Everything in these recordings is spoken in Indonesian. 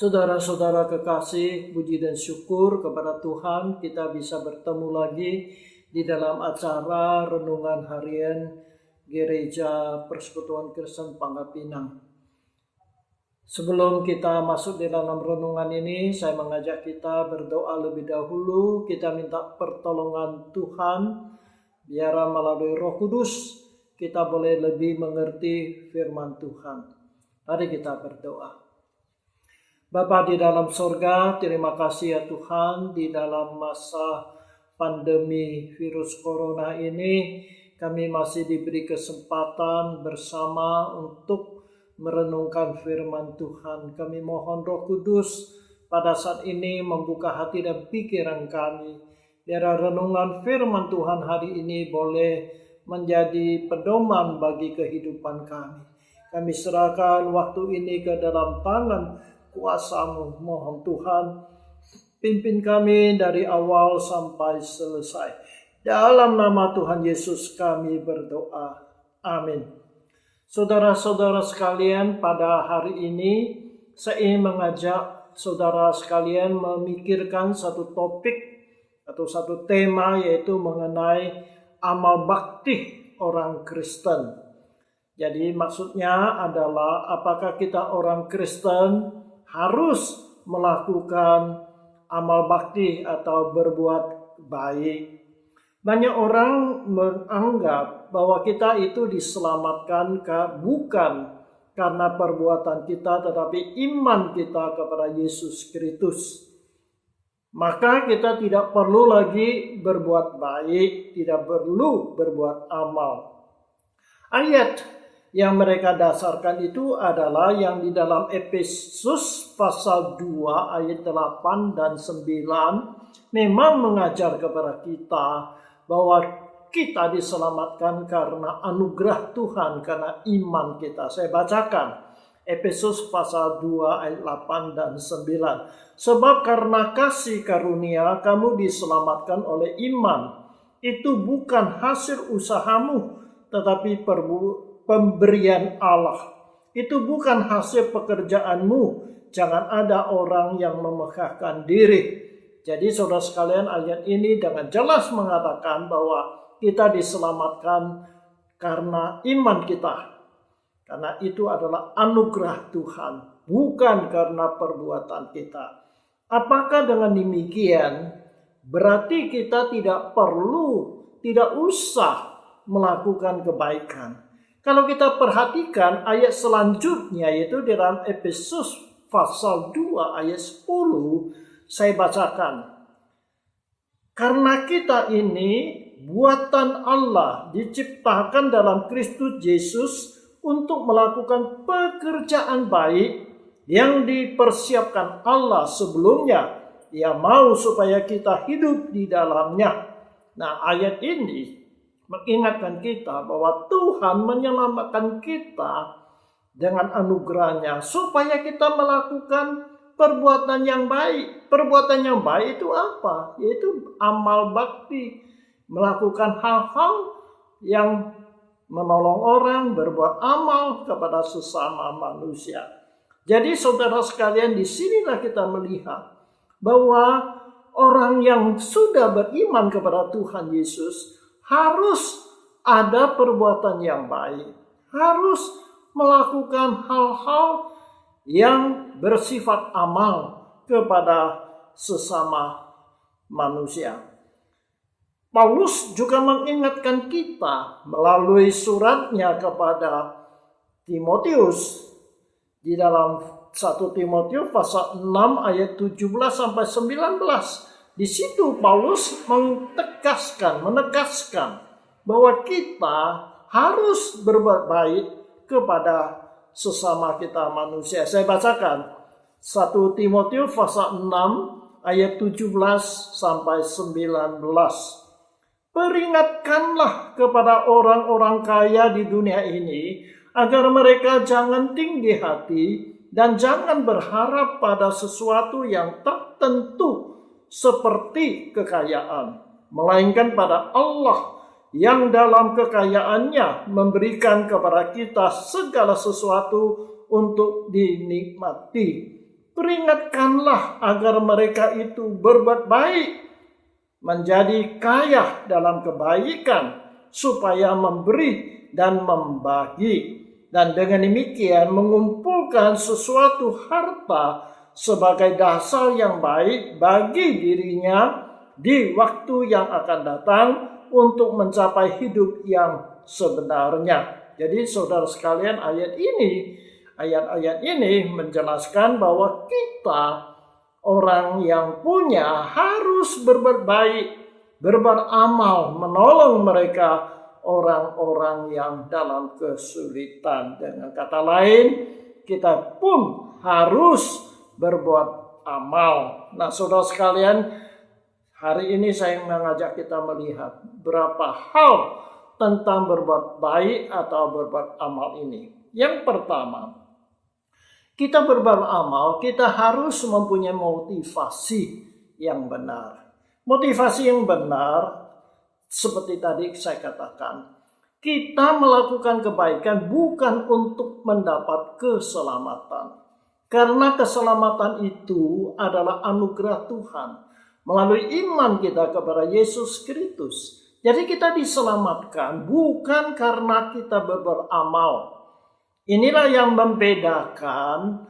Saudara-saudara kekasih, puji dan syukur kepada Tuhan kita bisa bertemu lagi di dalam acara renungan harian Gereja Persekutuan Kristen Pangkal Pinang. Sebelum kita masuk di dalam renungan ini, saya mengajak kita berdoa lebih dahulu. Kita minta pertolongan Tuhan, biar melalui Roh Kudus kita boleh lebih mengerti firman Tuhan. Mari kita berdoa. Bapa di dalam sorga, terima kasih ya Tuhan, di dalam masa pandemi virus corona ini, kami masih diberi kesempatan bersama untuk merenungkan firman Tuhan. Kami mohon Roh Kudus pada saat ini membuka hati dan pikiran kami, biar renungan firman Tuhan hari ini boleh menjadi pedoman bagi kehidupan kami. Kami serahkan waktu ini ke dalam tangan kuasa-Mu. Mohon Tuhan pimpin kami dari awal sampai selesai. Dalam nama Tuhan Yesus kami berdoa. Amin. Saudara-saudara sekalian, pada hari ini saya ingin mengajak saudara sekalian memikirkan satu topik atau satu tema, yaitu mengenai amal bakti orang Kristen. Jadi maksudnya adalah apakah kita orang Kristen harus melakukan amal bakti atau berbuat baik. Banyak orang menganggap bahwa kita itu diselamatkan bukan karena perbuatan kita, tetapi iman kita kepada Yesus Kristus. Maka kita tidak perlu lagi berbuat baik, tidak perlu berbuat amal. Ayat yang mereka dasarkan itu adalah yang di dalam Efesus pasal 2 ayat 8 dan 9 memang mengajar kepada kita bahwa kita diselamatkan karena anugerah Tuhan, karena iman kita. Saya bacakan Efesus pasal 2 ayat 8 dan 9. Sebab karena kasih karunia kamu diselamatkan oleh iman. Itu bukan hasil usahamu, tetapi pemberian Allah. Itu bukan hasil pekerjaanmu. Jangan ada orang yang memegahkan diri. Jadi saudara sekalian, ayat ini dengan jelas mengatakan bahwa kita diselamatkan karena iman kita. Karena itu adalah anugerah Tuhan, bukan karena perbuatan kita. Apakah dengan demikian berarti kita tidak usah melakukan kebaikan? Kalau kita perhatikan ayat selanjutnya, yaitu di dalam Efesus pasal 2 ayat 10, saya bacakan. Karena kita ini buatan Allah, diciptakan dalam Kristus Yesus untuk melakukan pekerjaan baik yang dipersiapkan Allah sebelumnya. Ia mau supaya kita hidup di dalamnya. Nah, ayat ini mengingatkan kita bahwa Tuhan menyelamatkan kita dengan anugerahnya supaya kita melakukan perbuatan yang baik. Perbuatan yang baik itu apa? Yaitu amal bakti. Melakukan hal-hal yang menolong orang, berbuat amal kepada sesama manusia. Jadi saudara sekalian, disinilah kita melihat bahwa orang yang sudah beriman kepada Tuhan Yesus harus ada perbuatan yang baik. Harus melakukan hal-hal yang bersifat amal kepada sesama manusia. Paulus juga mengingatkan kita melalui suratnya kepada Timotius di dalam 1 Timotius pasal 6 ayat 17 sampai 19. Di situ Paulus menegaskan bahwa kita harus berbuat baik kepada sesama kita manusia. Saya bacakan 1 Timotius pasal 6 ayat 17 sampai 19. Peringatkanlah kepada orang-orang kaya di dunia ini agar mereka jangan tinggi hati dan jangan berharap pada sesuatu yang tak tentu seperti kekayaan, melainkan pada Allah yang dalam kekayaannya memberikan kepada kita segala sesuatu untuk dinikmati. peringatkanlah agar mereka itu berbuat baik, menjadi kaya dalam kebaikan, supaya memberi dan membagi, dan dengan demikian mengumpulkan sesuatu harta sebagai dasar yang baik bagi dirinya di waktu yang akan datang untuk mencapai hidup yang sebenarnya. Jadi saudara sekalian, ayat-ayat ini menjelaskan bahwa kita orang yang punya harus berbuat baik, berbuat amal, menolong mereka orang-orang yang dalam kesulitan. Dengan kata lain, kita pun harus berbuat amal. Nah, saudara sekalian, hari ini saya mengajak kita melihat berapa hal tentang berbuat baik atau berbuat amal ini. Yang pertama, kita berbuat amal, kita harus mempunyai motivasi yang benar. Motivasi yang benar, seperti tadi saya katakan, kita melakukan kebaikan bukan untuk mendapat keselamatan. Karena keselamatan itu adalah anugerah Tuhan melalui iman kita kepada Yesus Kristus. Jadi kita diselamatkan bukan karena kita berbuat amal. Inilah yang membedakan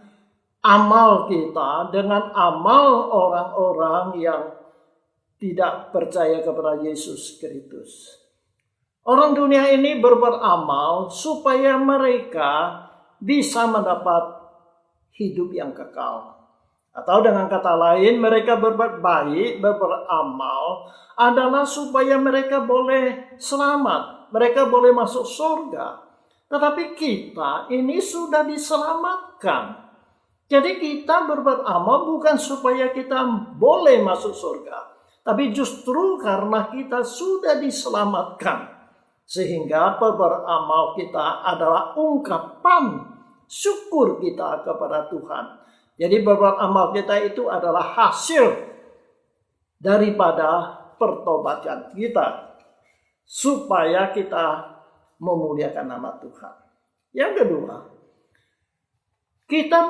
amal kita dengan amal orang-orang yang tidak percaya kepada Yesus Kristus. Orang dunia ini berbuat amal supaya mereka bisa mendapat hidup yang kekal. Atau dengan kata lain, mereka berbuat baik, berbuat amal adalah supaya mereka boleh selamat, mereka boleh masuk surga. Tetapi kita ini sudah diselamatkan. Jadi kita berbuat amal bukan supaya kita boleh masuk surga, tapi justru karena kita sudah diselamatkan. Sehingga berbuat amal kita adalah ungkapan syukur kita kepada Tuhan. Jadi berbuat amal kita itu adalah hasil daripada pertobatan kita, supaya kita memuliakan nama Tuhan. Yang kedua, kita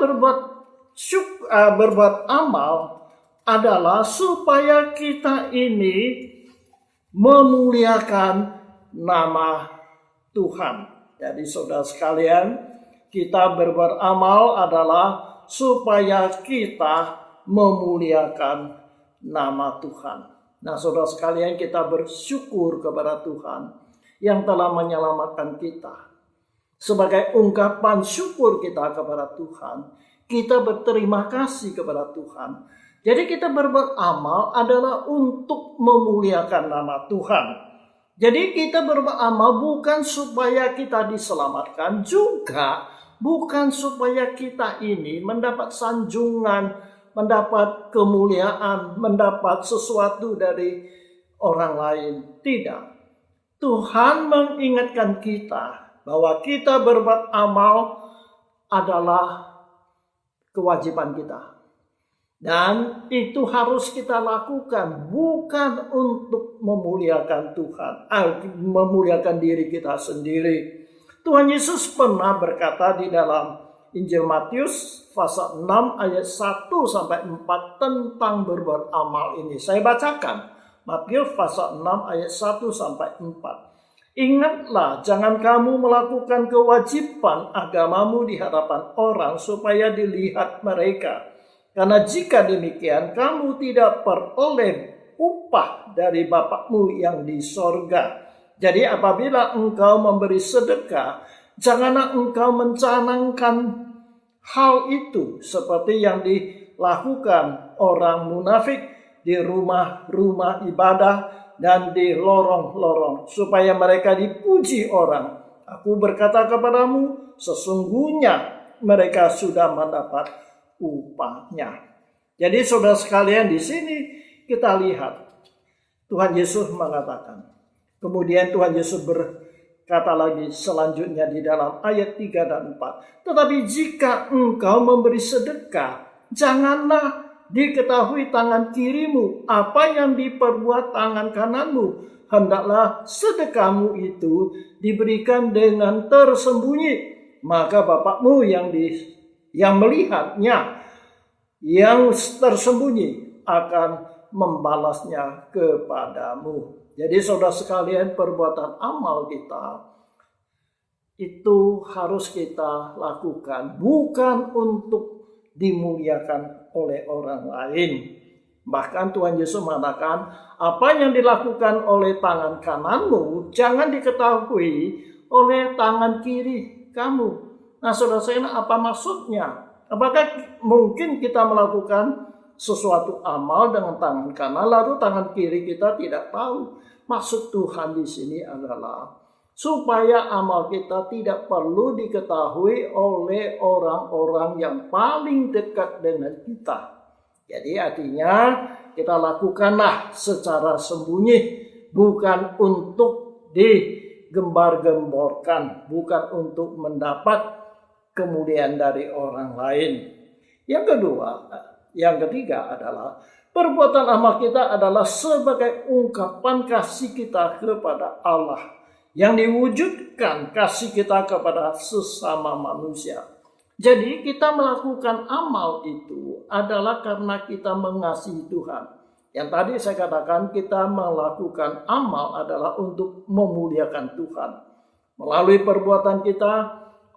berbuat amal adalah supaya kita ini memuliakan nama Tuhan. Jadi saudara sekalian, kita berbuat amal adalah supaya kita memuliakan nama Tuhan. Nah, saudara sekalian, kita bersyukur kepada Tuhan yang telah menyelamatkan kita. Sebagai ungkapan syukur kita kepada Tuhan, kita berterima kasih kepada Tuhan. Jadi kita berbuat amal adalah untuk memuliakan nama Tuhan. Jadi kita berbuat amal bukan supaya kita diselamatkan, juga bukan supaya kita ini mendapat sanjungan, mendapat kemuliaan, mendapat sesuatu dari orang lain. Tidak. Tuhan mengingatkan kita bahwa kita berbuat amal adalah kewajiban kita. Dan itu harus kita lakukan bukan untuk memuliakan Tuhan, memuliakan diri kita sendiri. Tuhan Yesus pernah berkata di dalam Injil Matius pasal 6 ayat 1-4 tentang berbuat amal ini. Saya bacakan Matius pasal 6 ayat 1-4. Ingatlah, jangan kamu melakukan kewajiban agamamu di hadapan orang supaya dilihat mereka. Karena jika demikian, kamu tidak peroleh upah dari Bapakmu yang di sorga. Jadi apabila engkau memberi sedekah, janganlah engkau mencanangkan hal itu seperti yang dilakukan orang munafik di rumah-rumah ibadah dan di lorong-lorong, supaya mereka dipuji orang. Aku berkata kepadamu, sesungguhnya mereka sudah mendapat upahnya. Jadi saudara sekalian, di sini kita lihat Tuhan Yesus mengatakan. Kemudian Tuhan Yesus berkata lagi selanjutnya di dalam ayat 3 dan 4. Tetapi jika engkau memberi sedekah, janganlah diketahui tangan kirimu apa yang diperbuat tangan kananmu. Hendaklah sedekahmu itu diberikan dengan tersembunyi. Maka Bapakmu yang melihatnya yang tersembunyi akan membalasnya kepadamu. Jadi saudara sekalian, perbuatan amal kita itu harus kita lakukan bukan untuk dimuliakan oleh orang lain. Bahkan Tuhan Yesus mengatakan, apa yang dilakukan oleh tangan kananmu jangan diketahui oleh tangan kiri kamu. Nah saudara saya, apa maksudnya? Apakah mungkin kita melakukan sesuatu amal dengan tangan kanan lalu tangan kiri kita tidak tahu? Maksud Tuhan di sini adalah supaya amal kita tidak perlu diketahui oleh orang-orang yang paling dekat dengan kita. Jadi artinya kita lakukanlah secara sembunyi, bukan untuk digembar-gemborkan, bukan untuk mendapat kemuliaan dari orang lain. Yang ketiga adalah perbuatan amal kita adalah sebagai ungkapan kasih kita kepada Allah, yang diwujudkan kasih kita kepada sesama manusia. Jadi kita melakukan amal itu adalah karena kita mengasihi Tuhan. Yang tadi saya katakan, kita melakukan amal adalah untuk memuliakan Tuhan. Melalui perbuatan kita,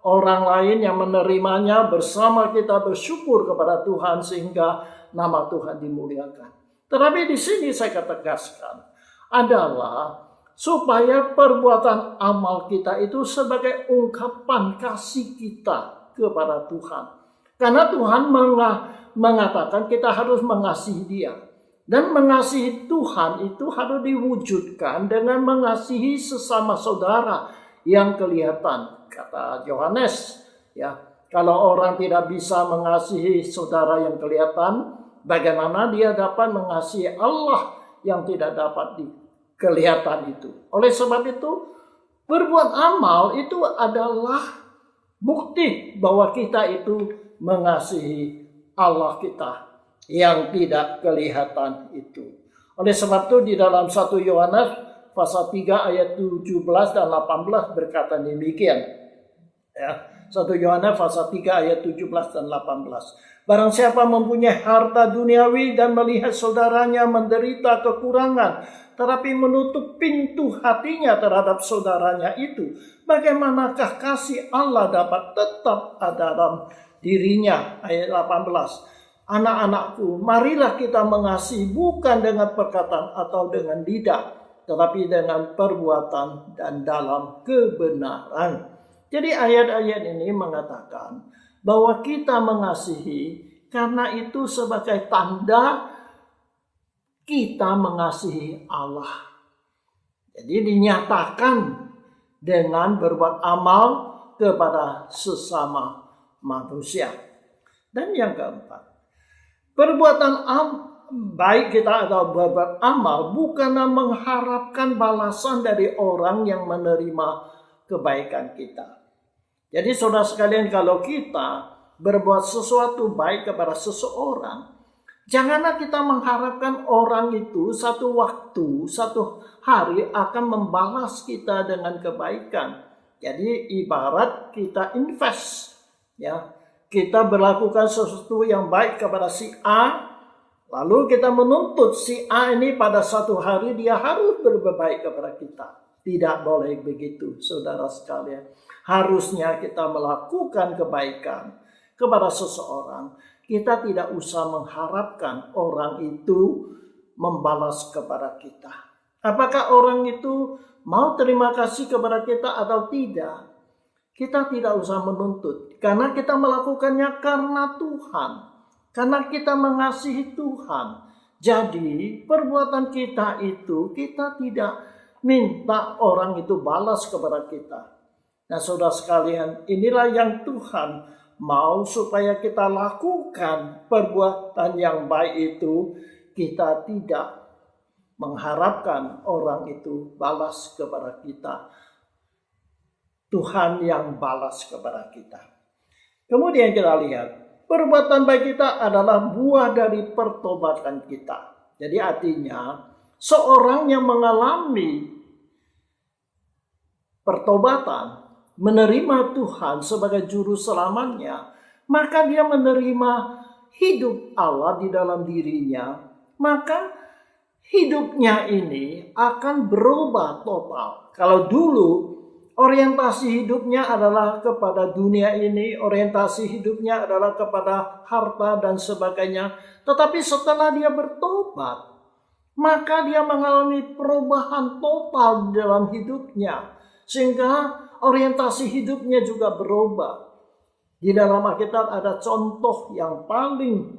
orang lain yang menerimanya bersama kita bersyukur kepada Tuhan sehingga nama Tuhan dimuliakan. Tetapi di sini saya tegaskan adalah supaya perbuatan amal kita itu sebagai ungkapan kasih kita kepada Tuhan. Karena Tuhan mengatakan kita harus mengasihi Dia. Dan mengasihi Tuhan itu harus diwujudkan dengan mengasihi sesama saudara yang kelihatan. Kata Yohanes, ya, kalau orang tidak bisa mengasihi saudara yang kelihatan, bagaimana dia dapat mengasihi Allah yang tidak dapat kelihatan itu. Oleh sebab itu, berbuat amal itu adalah bukti bahwa kita itu mengasihi Allah kita yang tidak kelihatan itu. Oleh sebab itu di dalam 1 Yohanes pasal 3 ayat 17 dan 18 berkata demikian. Ya, 1 Yohanes pasal 3 ayat 17 dan 18. Barang siapa mempunyai harta duniawi dan melihat saudaranya menderita kekurangan, tetapi menutup pintu hatinya terhadap saudaranya itu, bagaimanakah kasih Allah dapat tetap ada dalam dirinya? Ayat 18. Anak-anakku, marilah kita mengasihi bukan dengan perkataan atau dengan lidah, tetapi dengan perbuatan dan dalam kebenaran. Jadi ayat-ayat ini mengatakan bahwa kita mengasihi karena itu sebagai tanda kita mengasihi Allah. Jadi dinyatakan dengan berbuat amal kepada sesama manusia. Dan yang keempat, perbuatan baik kita atau berbuat amal bukanlah mengharapkan balasan dari orang yang menerima kebaikan kita. Jadi saudara sekalian, kalau kita berbuat sesuatu baik kepada seseorang, janganlah kita mengharapkan orang itu satu waktu, satu hari akan membalas kita dengan kebaikan. Jadi ibarat kita invest, ya. Kita berlakukan sesuatu yang baik kepada si A, lalu kita menuntut si A ini pada satu hari dia harus berbuat baik kepada kita. Tidak boleh begitu, saudara sekalian. Harusnya kita melakukan kebaikan kepada seseorang. Kita tidak usah mengharapkan orang itu membalas kepada kita. Apakah orang itu mau terima kasih kepada kita atau tidak? Kita tidak usah menuntut. Karena kita melakukannya karena Tuhan. Karena kita mengasihi Tuhan. Jadi perbuatan kita itu kita tidak minta orang itu balas kepada kita. Nah saudara sekalian, inilah yang Tuhan mau supaya kita lakukan perbuatan yang baik itu. Kita tidak mengharapkan orang itu balas kepada kita. Tuhan yang balas kepada kita. Kemudian kita lihat, perbuatan baik kita adalah buah dari pertobatan kita. Jadi artinya, seorang yang mengalami pertobatan, menerima Tuhan sebagai juru selamatnya, maka dia menerima hidup Allah di dalam dirinya, maka hidupnya ini akan berubah total. Kalau dulu orientasi hidupnya adalah kepada dunia ini, orientasi hidupnya adalah kepada harta dan sebagainya. Tetapi setelah dia bertobat, maka dia mengalami perubahan total dalam hidupnya. Sehingga orientasi hidupnya juga berubah. Di dalam Alkitab ada contoh yang paling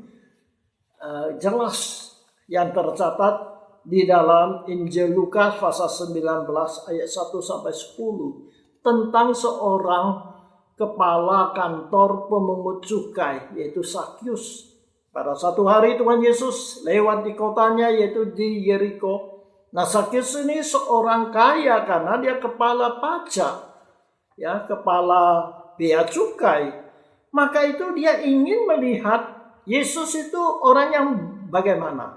jelas yang tercatat di dalam Injil Lukas pasal 19 ayat 1-10 tentang seorang kepala kantor pemungut cukai, yaitu Sakyus. Pada satu hari Tuhan Yesus lewat di kotanya, yaitu di Yeriko. Nah, Sakyus ini seorang kaya karena dia kepala pajak, ya, kepala bea cukai. Maka itu dia ingin melihat Yesus itu orang yang bagaimana.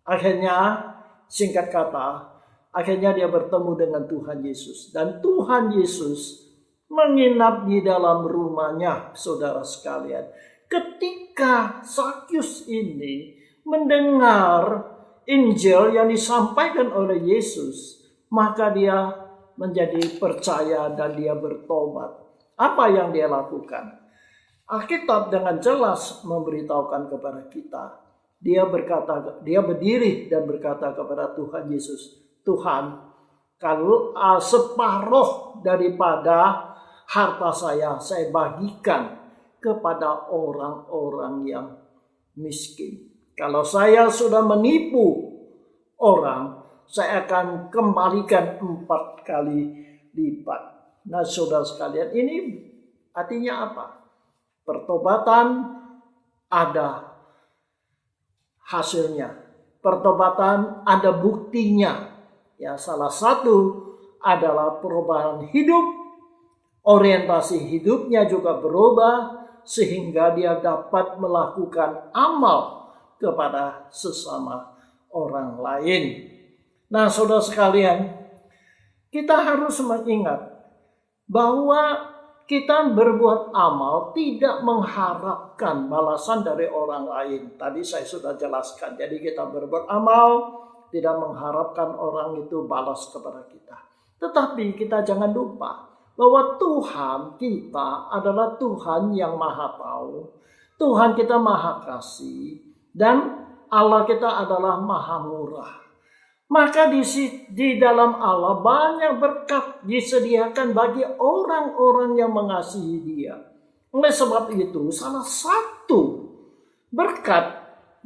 Akhirnya, singkat kata, akhirnya dia bertemu dengan Tuhan Yesus. Dan Tuhan Yesus menginap di dalam rumahnya, saudara sekalian. Ketika Sakyus ini mendengar Injil yang disampaikan oleh Yesus, maka dia menjadi percaya dan dia bertobat. Apa yang dia lakukan? Alkitab dengan jelas memberitahukan kepada kita. Dia berdiri dan berkata kepada Tuhan Yesus, Tuhan, kalau separuh daripada harta saya bagikan kepada orang-orang yang miskin. Kalau saya sudah menipu orang, saya akan kembalikan 4 kali lipat. Nah, saudara sekalian, ini artinya apa? Pertobatan ada hasilnya. Pertobatan ada buktinya. Ya, salah satu adalah perubahan hidup. Orientasi hidupnya juga berubah sehingga dia dapat melakukan amal kepada sesama orang lain. Nah, saudara sekalian, kita harus mengingat bahwa kita berbuat amal tidak mengharapkan balasan dari orang lain. Tadi saya sudah jelaskan. Jadi kita berbuat amal tidak mengharapkan orang itu balas kepada kita. Tetapi kita jangan lupa bahwa Tuhan kita adalah Tuhan yang Maha Tahu. Tuhan kita Maha Kasih. Dan Allah kita adalah Maha Murah. Maka di dalam Allah banyak berkat disediakan bagi orang-orang yang mengasihi Dia. Oleh sebab itu, salah satu berkat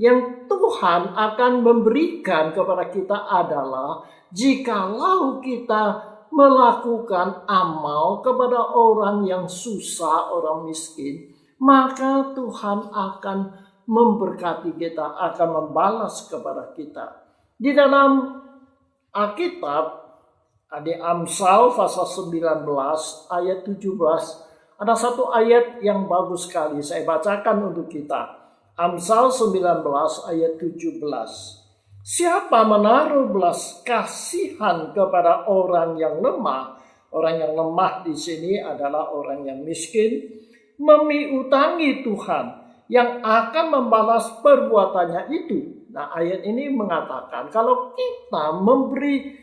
yang Tuhan akan memberikan kepada kita adalah jikalau kita melakukan amal kepada orang yang susah, orang miskin, maka Tuhan akan memberkati kita, akan membalas kepada kita. Di dalam Alkitab, di Amsal pasal 19 ayat 17, ada satu ayat yang bagus sekali. Saya bacakan untuk kita. Amsal 19 ayat 17. Siapa menaruh belas kasihan kepada orang yang lemah, orang yang lemah di sini adalah orang yang miskin, memiutangi Tuhan yang akan membalas perbuatannya itu. Nah, ayat ini mengatakan kalau kita memberi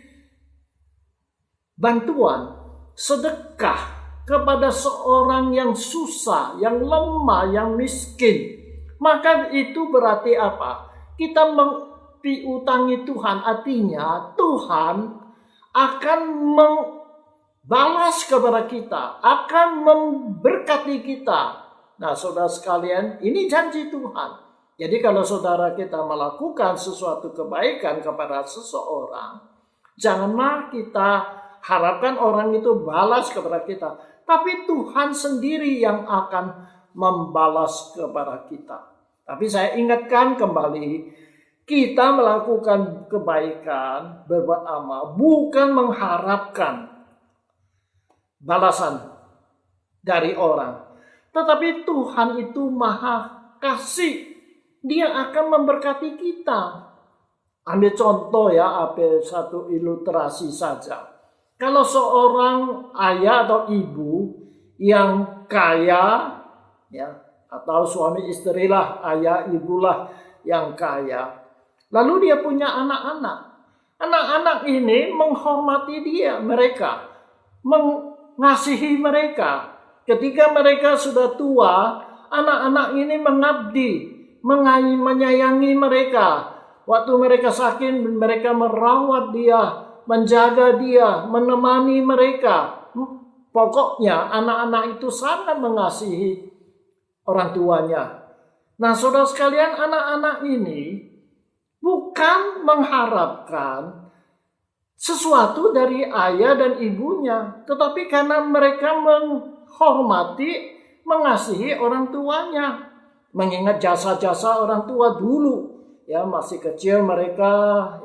bantuan, sedekah kepada seorang yang susah, yang lemah, yang miskin, maka itu berarti apa? Kita memiutangi Tuhan, artinya Tuhan akan membalas kepada kita, akan memberkati kita. Nah, saudara sekalian, ini janji Tuhan. Jadi kalau saudara kita melakukan sesuatu kebaikan kepada seseorang, janganlah kita harapkan orang itu balas kepada kita. Tapi Tuhan sendiri yang akan membalas kepada kita. Tapi saya ingatkan kembali, kita melakukan kebaikan, berbuat amal, bukan mengharapkan balasan dari orang. Tetapi Tuhan itu Maha Kasih. Dia akan memberkati kita. Ambil contoh ya, ambil satu ilustrasi saja. Kalau seorang ayah atau ibu yang kaya, ya, Atau suami istrilah, ayah ibulah yang kaya. Lalu dia punya anak-anak. Anak-anak ini menghormati mereka, mengasihi mereka. Ketika mereka sudah tua, anak-anak ini mengabdi, menyayangi mereka. Waktu mereka sakit, mereka merawat dia, menjaga dia, menemani mereka. Pokoknya anak-anak itu sangat mengasihi orang tuanya. Nah, saudara sekalian, anak-anak ini bukan mengharapkan sesuatu dari ayah dan ibunya, tetapi karena mereka menghormati, mengasihi orang tuanya, mengingat jasa-jasa orang tua dulu. Ya, masih kecil mereka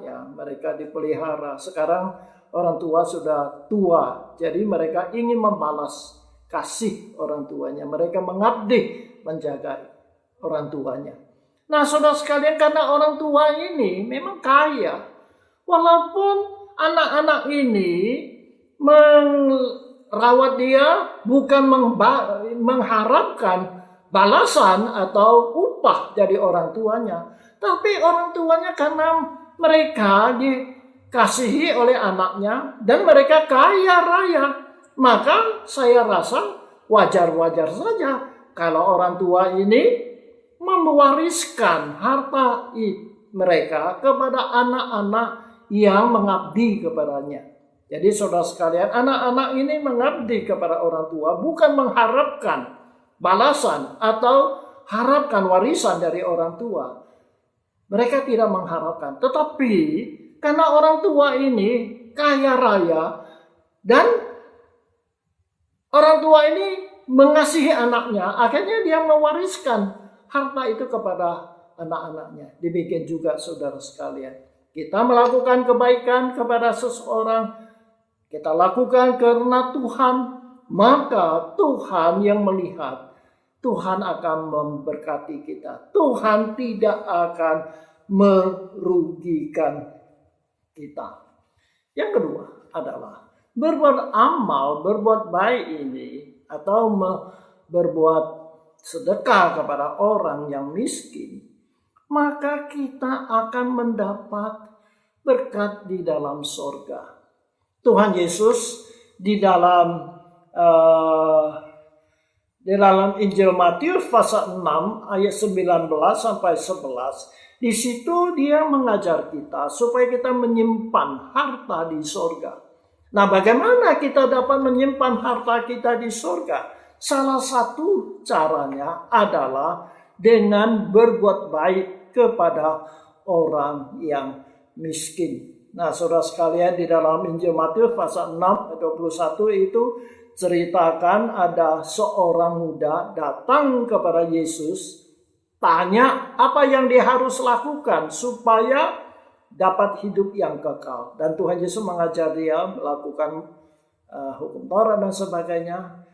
dipelihara. Sekarang orang tua sudah tua, jadi mereka ingin membalas kasih orang tuanya. Mereka mengabdi, menjaga orang tuanya. Nah, saudara sekalian, karena orang tua ini memang kaya. Walaupun anak-anak ini merawat dia bukan mengharapkan balasan atau upah dari orang tuanya. Tapi orang tuanya karena mereka dikasihi oleh anaknya dan mereka kaya raya. Maka saya rasa wajar-wajar saja kalau orang tua ini mewariskan harta mereka kepada anak-anak yang mengabdi kepadanya. Jadi saudara sekalian, anak-anak ini mengabdi kepada orang tua bukan mengharapkan balasan atau harapkan warisan dari orang tua. Mereka tidak mengharapkan. Tetapi karena orang tua ini kaya raya dan orang tua ini mengasihi anaknya, akhirnya dia mewariskan harta itu kepada anak-anaknya. Demikian juga saudara sekalian. Kita melakukan kebaikan kepada seseorang, kita lakukan karena Tuhan, maka Tuhan yang melihat. Tuhan akan memberkati kita. Tuhan tidak akan merugikan kita. Yang kedua adalah berbuat amal, berbuat baik ini atau berbuat sedekah kepada orang yang miskin, maka kita akan mendapat berkat di dalam sorga. Tuhan Yesus di dalam Injil Matius pasal 6 ayat 19 sampai 11, di situ dia mengajar kita supaya kita menyimpan harta di sorga. Nah, bagaimana kita dapat menyimpan harta kita di sorga? Salah satu caranya adalah dengan berbuat baik kepada orang yang miskin. Nah, saudara sekalian, di dalam Injil Matius pasal 6 ayat 21 itu ceritakan ada seorang muda datang kepada Yesus, tanya apa yang dia harus lakukan supaya dapat hidup yang kekal. Dan Tuhan Yesus mengajar dia melakukan hukum Taurat dan sebagainya.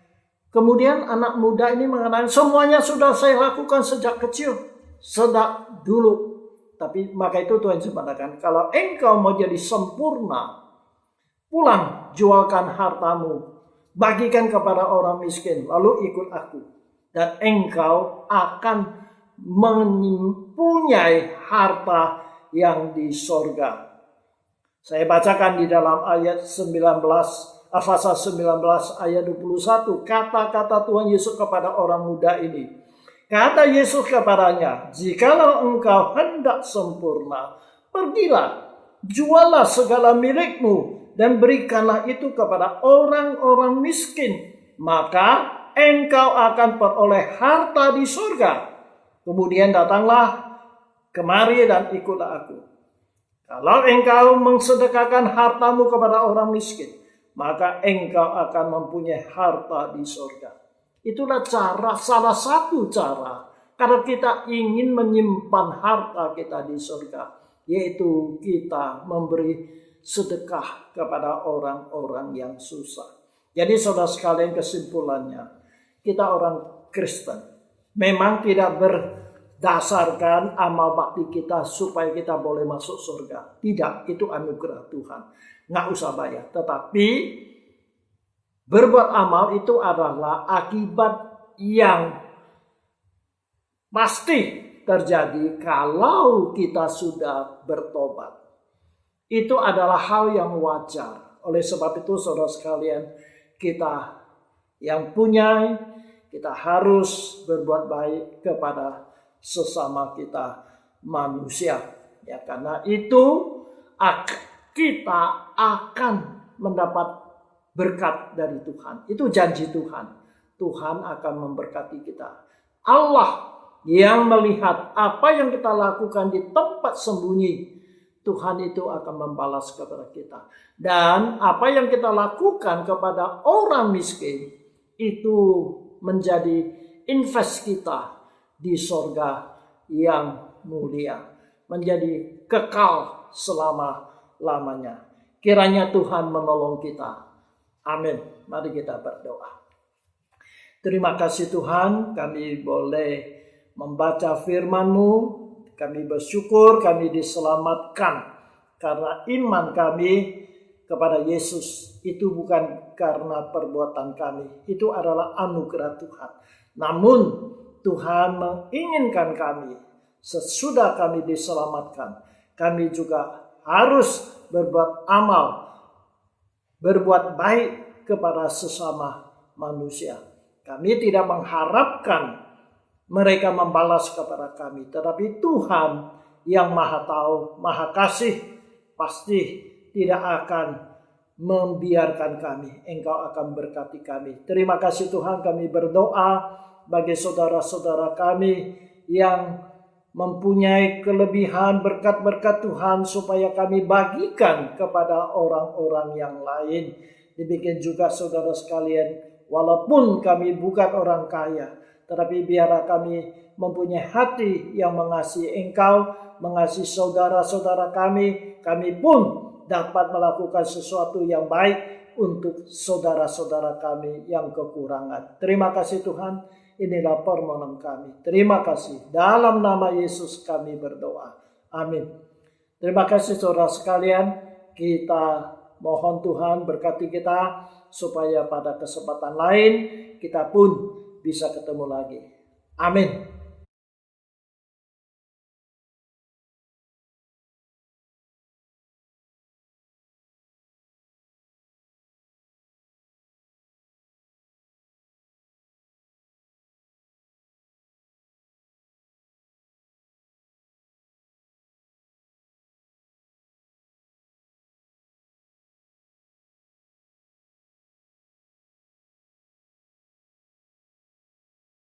Kemudian anak muda ini mengatakan, semuanya sudah saya lakukan sejak kecil, sejak dulu. Tapi maka itu Tuhan Yesus mengatakan, kalau engkau mau jadi sempurna, pulang jualkan hartamu, bagikan kepada orang miskin, lalu ikut aku. Dan engkau akan mempunyai harta yang di sorga. Saya bacakan di dalam ayat 19, pasal 19 ayat 21, kata-kata Tuhan Yesus kepada orang muda ini. Kata Yesus kepadanya, jikalau engkau hendak sempurna, pergilah, jualah segala milikmu, dan berikanlah itu kepada orang-orang miskin, maka engkau akan peroleh harta di surga. Kemudian datanglah kemari dan ikutlah aku. Kalau engkau mensedekahkan hartamu kepada orang miskin, maka engkau akan mempunyai harta di surga. Itulah salah satu cara kalau kita ingin menyimpan harta kita di surga, yaitu kita memberi sedekah kepada orang-orang yang susah. Jadi saudara sekalian, kesimpulannya, kita orang Kristen memang tidak berdasarkan amal bakti kita supaya kita boleh masuk surga. Tidak, itu anugerah Tuhan. Nggak usah bayar. Tetapi berbuat amal itu adalah akibat yang pasti terjadi kalau kita sudah bertobat. Itu adalah hal yang wajar. Oleh sebab itu saudara sekalian, kita yang punya, kita harus berbuat baik kepada sesama kita manusia. Ya, karena itu kita akan mendapat berkat dari Tuhan. Itu janji Tuhan. Tuhan akan memberkati kita. Allah yang melihat apa yang kita lakukan di tempat sembunyi, Tuhan itu akan membalas kepada kita. Dan apa yang kita lakukan kepada orang miskin, itu menjadi invest kita di sorga yang mulia, menjadi kekal selama-lamanya. Kiranya Tuhan menolong kita. Amin. Mari kita berdoa. Terima kasih Tuhan, kami boleh membaca firman-Mu. Kami bersyukur kami diselamatkan karena iman kami kepada Yesus itu bukan karena perbuatan kami. Itu adalah anugerah Tuhan. Namun Tuhan menginginkan kami sesudah kami diselamatkan, kami juga harus berbuat amal, berbuat baik kepada sesama manusia. Kami tidak mengharapkan mereka membalas kepada kami, tetapi Tuhan yang Maha Tahu, Maha Kasih, pasti tidak akan membiarkan kami. Engkau akan berkati kami. Terima kasih Tuhan, kami berdoa bagi saudara-saudara kami yang mempunyai kelebihan berkat-berkat Tuhan supaya kami bagikan kepada orang-orang yang lain. Demikian juga saudara sekalian, walaupun kami bukan orang kaya, tetapi biarlah kami mempunyai hati yang mengasihi Engkau, mengasihi saudara-saudara kami. Kami pun dapat melakukan sesuatu yang baik untuk saudara-saudara kami yang kekurangan. Terima kasih Tuhan, inilah permohonan kami. Terima kasih. Dalam nama Yesus kami berdoa. Amin. Terima kasih saudara sekalian. Kita mohon Tuhan berkati kita supaya pada kesempatan lain kita pun bisa ketemu lagi. Amin.